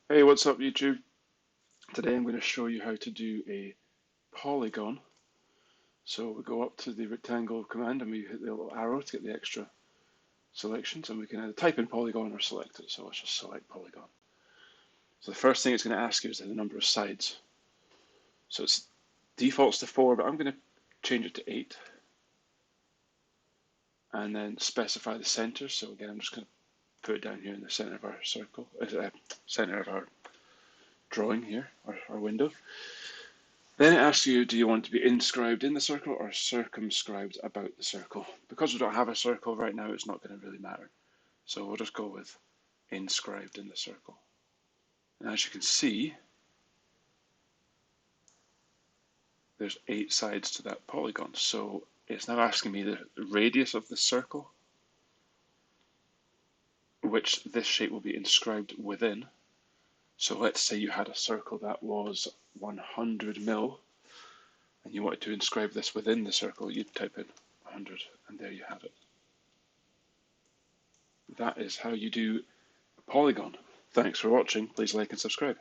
Hey, what's up YouTube? Today I'm going to show you how to do a polygon. So we go up to the rectangle command and we hit the little arrow to get the extra selections, and we can either type in polygon or select it. So let's just select polygon. So the first thing it's going to ask you is the number of sides. So it defaults to 4, but I'm going to change it to 8. And then specify the center. So again, I'm just going to put it down here in the center of our circle, center of our drawing here, our window. Then it asks you, do you want to be inscribed in the circle or circumscribed about the circle? Because we don't have a circle right now, it's not going to really matter. So we'll just go with inscribed in the circle. And as you can see, there's 8 sides to that polygon. So it's now asking me the radius of the circle, which this shape will be inscribed within. So let's say you had a circle that was 100 mil, and you wanted to inscribe this within the circle, you'd type in 100, and there you have it. That is how you do a polygon. Thanks for watching. Please like and subscribe.